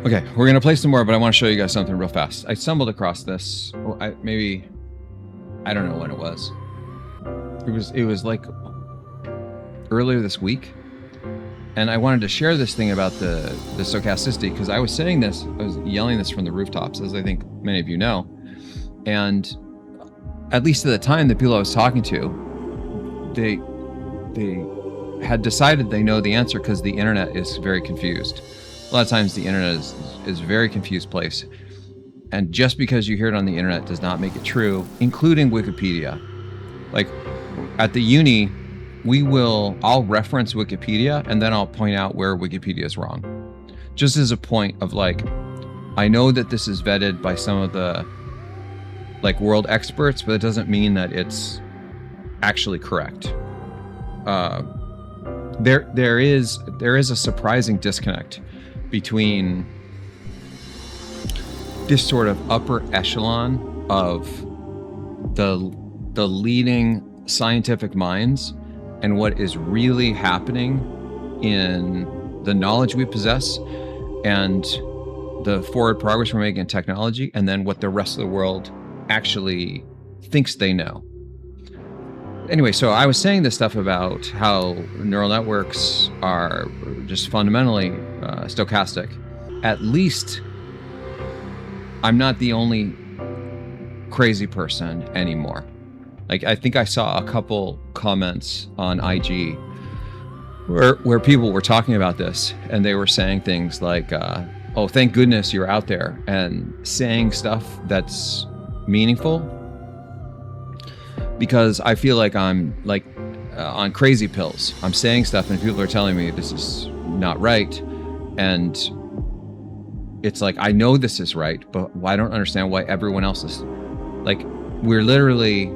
Okay, we're gonna play some more, but I want to show you guys something real fast. I stumbled across this. I don't know when it was. It was like earlier this week, and I wanted to share this thing about the stochasticity, because I was saying this, I was yelling this from the rooftops, as I think many of you know, and at least at the time, the people I was talking to, they had decided they know the answer because the internet is very confused. A lot of times the internet is a very confused place. And just because you hear it on the internet does not make it true, including Wikipedia. Like at the uni, I'll reference Wikipedia and then I'll point out where Wikipedia is wrong. Just as a point of like, I know that this is vetted by some of the like world experts, but it doesn't mean that it's actually correct. There is a surprising disconnect between this sort of upper echelon of the leading scientific minds and what is really happening in the knowledge we possess and the forward progress we're making in technology, and then what the rest of the world actually thinks they know. Anyway, so I was saying this stuff about how neural networks are just fundamentally stochastic. At least I'm not the only crazy person anymore. Like, I think I saw a couple comments on IG where people were talking about this, and they were saying things like, oh, thank goodness you're out there and saying stuff that's meaningful, because I feel like I'm like on crazy pills. I'm saying stuff and people are telling me this is not right. And it's like, I know this is right, but I don't understand why everyone else is. Like, we're literally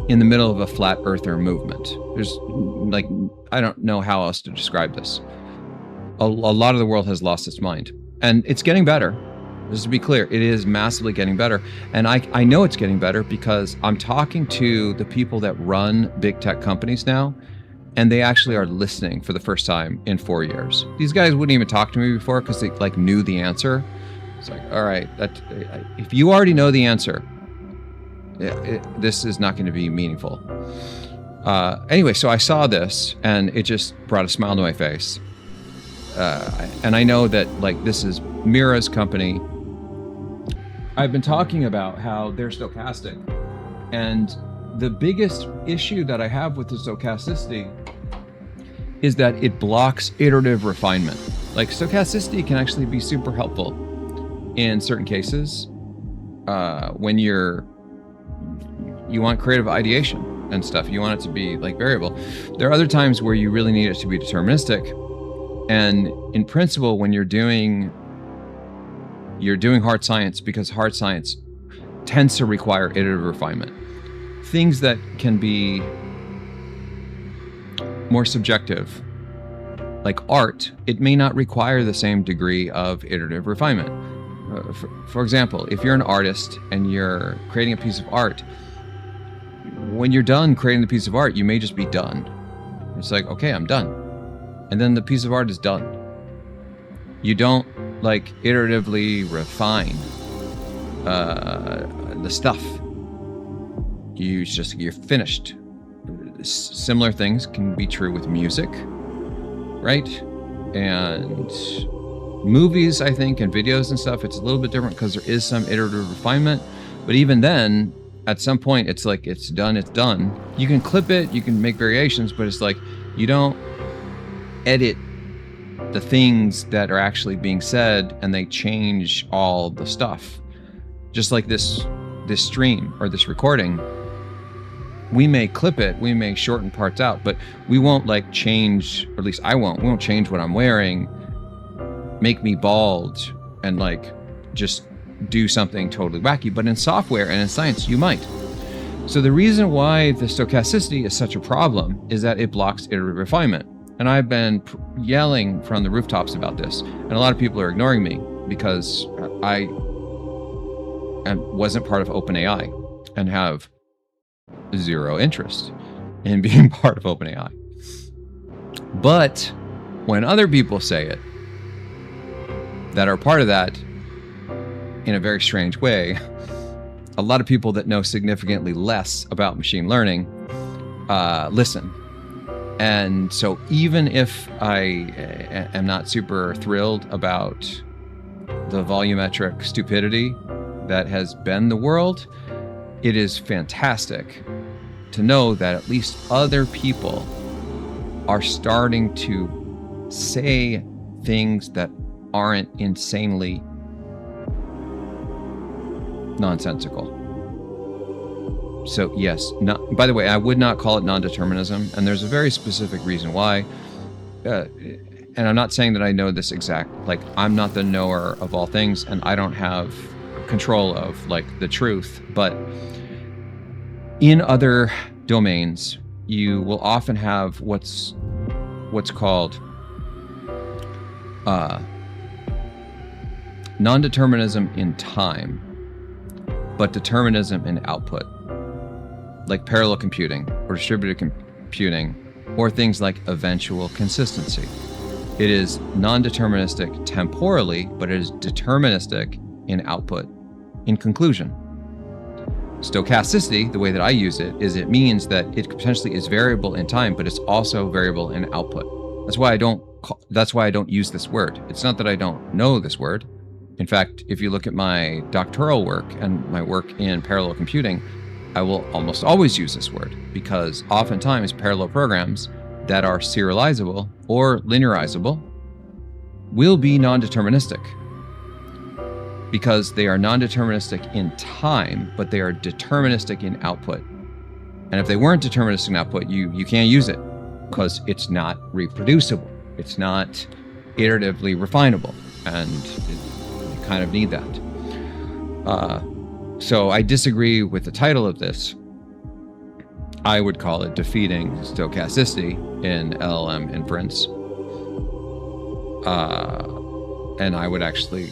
in the middle of a flat earther movement. There's like, I don't know how else to describe this. A lot of the world has lost its mind, and it's getting better. Just to be clear, it is massively getting better. And I know it's getting better because I'm talking to the people that run big tech companies now, and they actually are listening for the first time in 4 years. These guys wouldn't even talk to me before because they like knew the answer. It's like, all right, if you already know the answer, this is not going to be meaningful. Anyway, so I saw this and it just brought a smile to my face. And I know that like this is Mira's company. I've been talking about how they're stochastic, and the biggest issue that I have with the stochasticity is that it blocks iterative refinement. Like, stochasticity can actually be super helpful in certain cases when you want creative ideation and stuff. You want it to be like variable. There are other times where you really need it to be deterministic. And in principle, when you're doing hard science, because hard science tends to require iterative refinement. Things that can be more subjective, like art, it may not require the same degree of iterative refinement. For example, if you're an artist and you're creating a piece of art, when you're done creating the piece of art, you may just be done. It's like, okay, I'm done. And then the piece of art is done. You don't like iteratively refine the stuff. You're finished. Similar things can be true with music, right? And movies, I think, and videos and stuff, it's a little bit different because there is some iterative refinement. But even then, at some point, it's like, it's done. You can clip it, you can make variations, but it's like, you don't edit the things that are actually being said and they change all the stuff. Just like this stream or this recording, we may clip it, we may shorten parts out, but we won't like change, or at least I won't. We won't change what I'm wearing, make me bald, and like just do something totally wacky. But in software and in science, you might. So the reason why the stochasticity is such a problem is that it blocks iterative refinement. And I've been yelling from the rooftops about this, and a lot of people are ignoring me because I wasn't part of OpenAI and have zero interest in being part of OpenAI. But when other people say it, that are part of that in a very strange way. A lot of people that know significantly less about machine learning listen. And so even if I am not super thrilled about the volumetric stupidity that has been the world, it is fantastic to know that at least other people are starting to say things that aren't insanely nonsensical. So yes, by the way, I would not call it non-determinism, and there's a very specific reason why. And I'm not saying that I know this exact, like, I'm not the knower of all things, and I don't have control of, like, the truth. But in other domains, you will often have what's called non-determinism in time, but determinism in output, like parallel computing or distributed computing, or things like eventual consistency. It is non-deterministic temporally, but it is deterministic in output, in conclusion. Stochasticity, the way that I use it, is it means that it potentially is variable in time, but it's also variable in output. That's why I don't use this word. It's not that I don't know this word. In fact, if you look at my doctoral work and my work in parallel computing, I will almost always use this word, because oftentimes parallel programs that are serializable or linearizable will be non-deterministic, because they are non-deterministic in time, but they are deterministic in output. And if they weren't deterministic in output, you can't use it, because it's not reproducible. It's not iteratively refinable, and you kind of need that. So I disagree with the title of this. I would call it Defeating Stochasticity in LLM Inference. And I would actually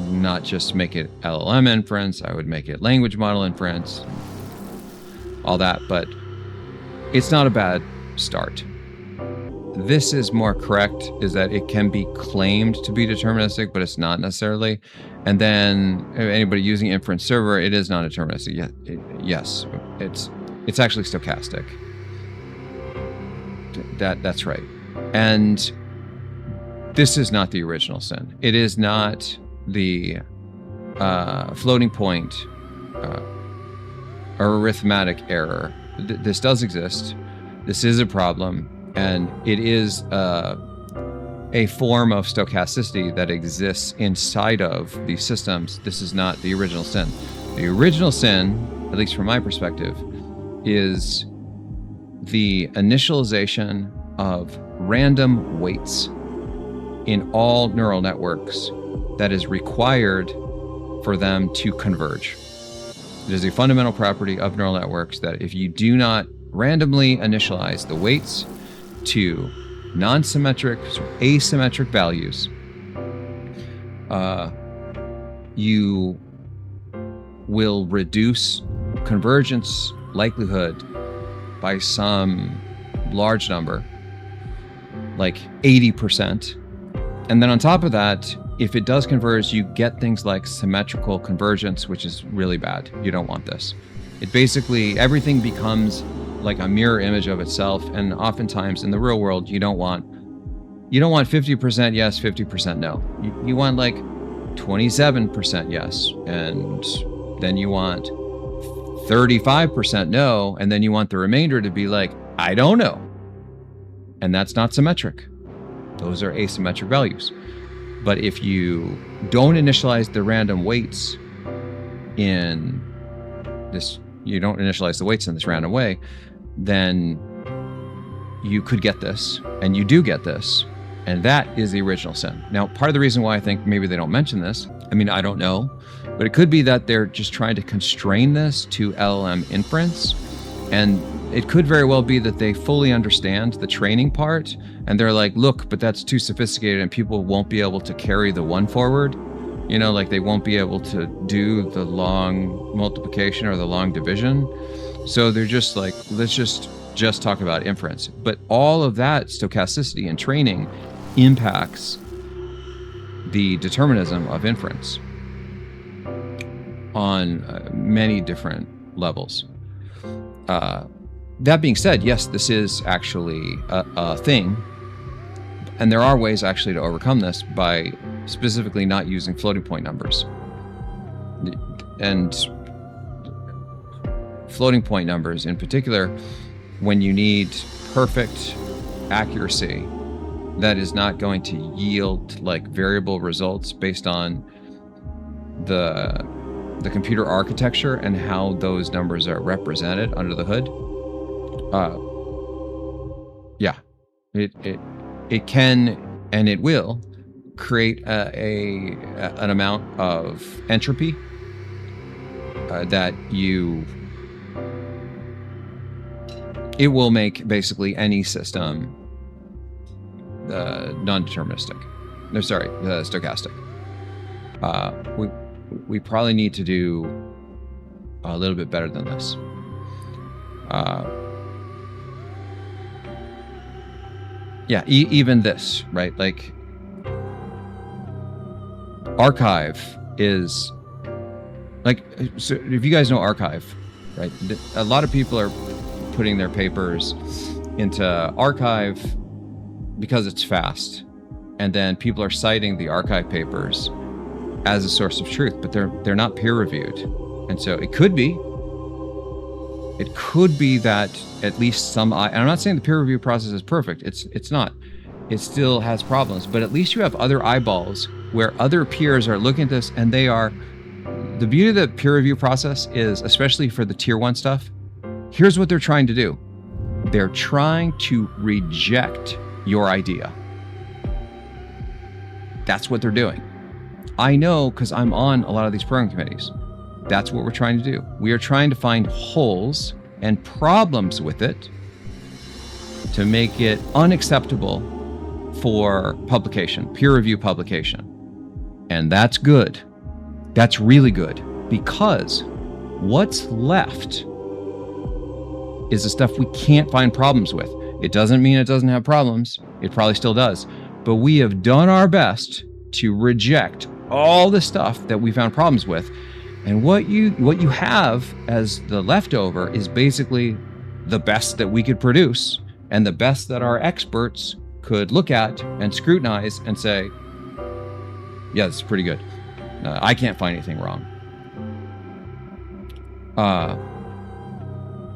not just make it LLM inference, I would make it language model inference, all that, but it's not a bad start. This is more correct, is that it can be claimed to be deterministic, but it's not necessarily. And then anybody using inference server, it is non-deterministic. Yes, it's actually stochastic. That's right. And this is not the original sin. It is not the floating point or arithmetic error. This does exist. This is a problem. And it is a form of stochasticity that exists inside of these systems. This is not the original sin. The original sin, at least from my perspective, is the initialization of random weights in all neural networks that is required for them to converge. It is a fundamental property of neural networks that if you do not randomly initialize the weights to non-symmetric, asymmetric values, you will reduce convergence likelihood by some large number, like 80%. And then on top of that, if it does converge, you get things like symmetrical convergence, which is really bad. You don't want this. It basically, everything becomes like a mirror image of itself, and oftentimes in the real world, you don't want 50% yes, 50% no. You want like 27% yes, and then you want 35% no, and then you want the remainder to be like, I don't know. And that's not symmetric. Those are asymmetric values. But if you don't initialize the random weights in this, you don't initialize the weights in this random way, then you could get this, and you do get this, and that is the original sin. Now, part of the reason why I think maybe they don't mention this, I mean, I don't know, but it could be that they're just trying to constrain this to LLM inference, and it could very well be that they fully understand the training part, and they're like, look, but that's too sophisticated, and people won't be able to carry the one forward. You know, like they won't be able to do the long multiplication or the long division. So they're just like, let's just talk about inference. But all of that stochasticity and training impacts the determinism of inference on many different levels. That being said, yes, this is actually a thing, and there are ways actually to overcome this by specifically not using floating point numbers. And floating point numbers in particular, when you need perfect accuracy that is not going to yield like variable results based on the computer architecture and how those numbers are represented under the hood. It can and it will create an amount of entropy that it will make basically any system non-deterministic. No, sorry, stochastic. We probably need to do a little bit better than this. Even this, right? Like, archive is like, so if you guys know archive, right? A lot of people are putting their papers into archive because it's fast, and then people are citing the archive papers as a source of truth, but they're not peer reviewed. And so it could be that at least some, and I'm not saying the peer review process is perfect. It's not. It still has problems, but at least you have other eyeballs where other peers are looking at this, and they are, the beauty of the peer review process is, especially for the tier 1 stuff, here's what they're trying to do. They're trying to reject your idea. That's what they're doing. I know, because I'm on a lot of these program committees. That's what we're trying to do. We are trying to find holes and problems with it to make it unacceptable for publication, peer review publication. And that's good. That's really good, because what's left is the stuff we can't find problems with. It doesn't mean it doesn't have problems. It probably still does. But we have done our best to reject all the stuff that we found problems with. And what you have as the leftover is basically the best that we could produce, and the best that our experts could look at and scrutinize and say, yeah, this is pretty good. I can't find anything wrong.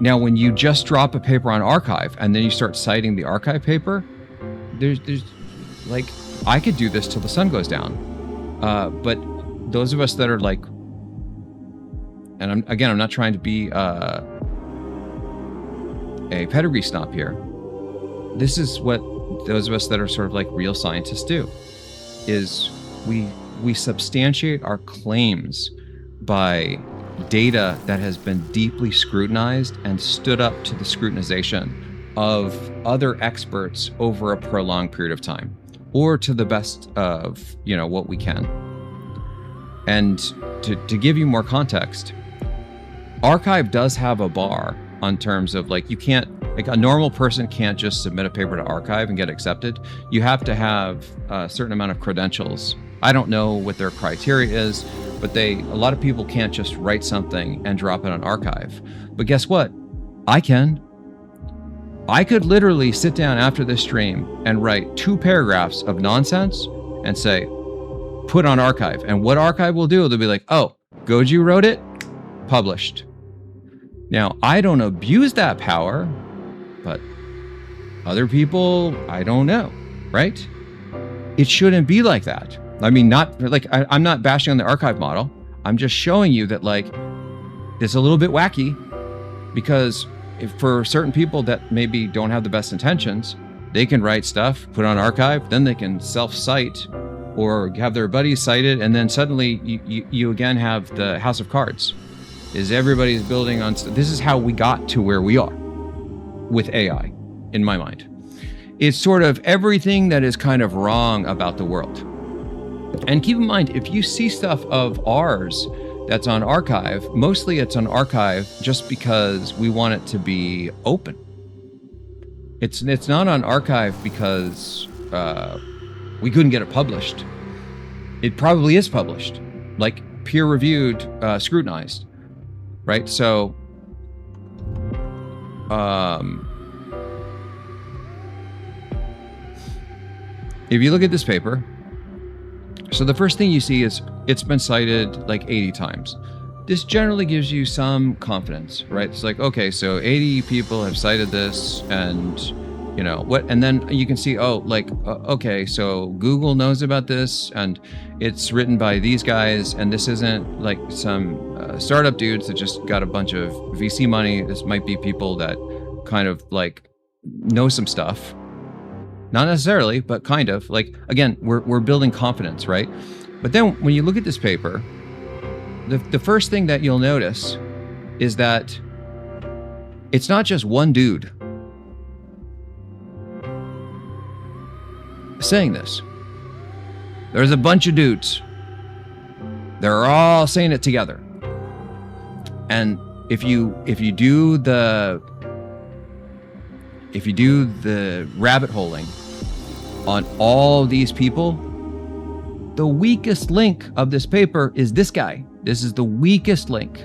Now, when you just drop a paper on archive and then you start citing the archive paper, there's like, I could do this till the sun goes down. But those of us that are like, and I'm not trying to be a pedigree snob here. This is what those of us that are sort of like real scientists do, is we substantiate our claims by data that has been deeply scrutinized and stood up to the scrutinization of other experts over a prolonged period of time, or to the best of, what we can. And to give you more context, archive does have a bar on terms of like, you can't, like a normal person can't just submit a paper to archive and get accepted. You have to have a certain amount of credentials. I don't know what their criteria is, but a lot of people can't just write something and drop it on archive. But guess what? I can. I could literally sit down after this stream and write 2 paragraphs of nonsense and say, put on archive. And what archive will do, they'll be like, oh, Goju wrote it, published. Now, I don't abuse that power, but other people, I don't know, right? It shouldn't be like that. I mean, not like, I'm not bashing on the archive model. I'm just showing you that like, it's a little bit wacky, because if for certain people that maybe don't have the best intentions, they can write stuff, put on archive, then they can self-cite or have their buddies cite it, and then suddenly you again have the house of cards. Is everybody's building on, this is how we got to where we are with AI, in my mind. It's sort of everything that is kind of wrong about the world. And keep in mind, if you see stuff of ours that's on archive, mostly it's on archive just because we want it to be open. It's not on archive because we couldn't get it published. it probably is published, like peer-reviewed, scrutinized, right? So, if you look at this paper, so the first thing you see is it's been cited like 80 times. This generally gives you some confidence, right? It's like, okay, so 80 people have cited this, and you know what, and then you can see, oh, like, okay, so Google knows about this, and it's written by these guys, and this isn't like some startup dudes that just got a bunch of VC money. This might be people that kind of like know some stuff. Not necessarily, but kind of. Like, again, we're building confidence, right? But then when you look at this paper, the first thing that you'll notice is that it's not just one dude saying this. There's a bunch of dudes. They're all saying it together. And if you do the rabbit holing on all these people, the weakest link of this paper is this guy. This is the weakest link,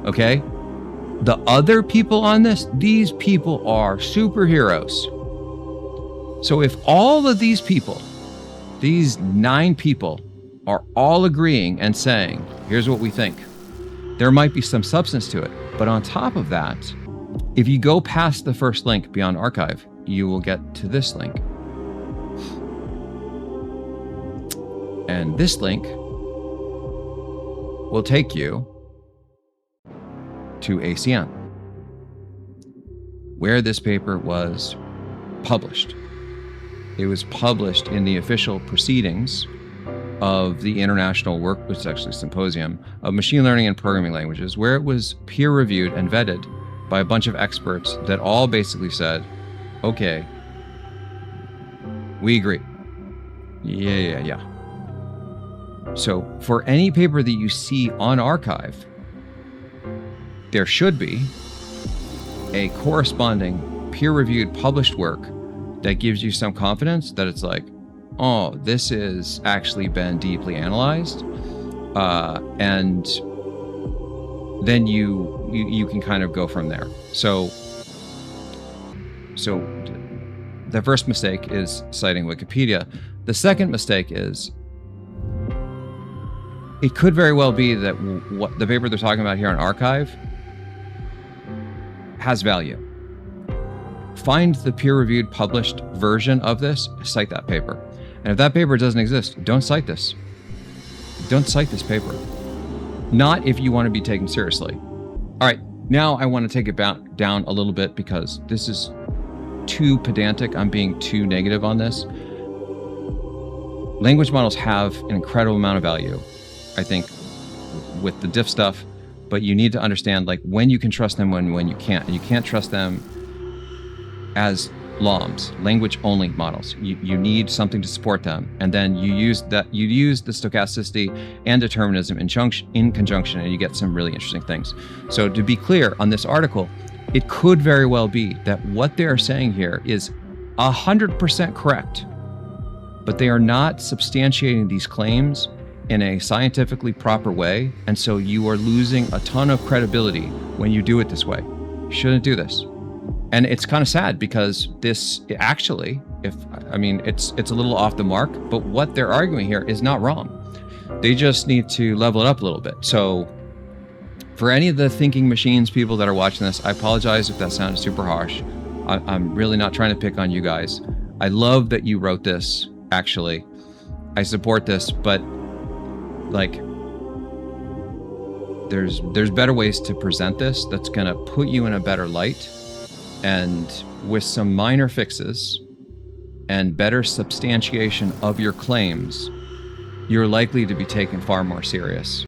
okay? The other people on this, these people are superheroes. So if all of these people, these 9 people, are all agreeing and saying, here's what we think, there might be some substance to it. But on top of that, if you go past the first link beyond archive, you will get to this link. And this link will take you to ACM, where this paper was published. It was published in the official proceedings of the International Work, which is actually a symposium, of machine learning and programming languages, where it was peer-reviewed and vetted by a bunch of experts that all basically said, okay, we agree. Yeah. So for any paper that you see on archive, there should be a corresponding peer-reviewed published work that gives you some confidence that it's like, oh, this has actually been deeply analyzed, and then you can kind of go from there. So the first mistake is citing Wikipedia. The second mistake is it could very well be that what the paper they're talking about here on archive has value. Find the peer-reviewed published version of this, cite that paper. And if that paper doesn't exist, don't cite this. Don't cite this paper. Not if you want to be taken seriously. All right, now I want to take it down a little bit because this is too pedantic. I'm being too negative on this. Language models have an incredible amount of value, I think, with the diff stuff, but you need to understand like when you can trust them, when you can't. And you can't trust them as LLMs, language-only models. You need something to support them, and then you use the stochasticity and determinism in conjunction, and you get some really interesting things. So to be clear on this article, it could very well be that what they are saying here is 100% correct, but they are not substantiating these claims in a scientifically proper way, and so you are losing a ton of credibility when you do it this way. You shouldn't do this. And it's kind of sad because this actually, it's a little off the mark, but what they're arguing here is not wrong. They just need to level it up a little bit. So for any of the thinking machines people that are watching this, I apologize if that sounded super harsh. I'm really not trying to pick on you guys. I love that you wrote this, actually. I support this, but like, there's better ways to present this that's gonna put you in a better light. And with some minor fixes and better substantiation of your claims, you're likely to be taken far more serious.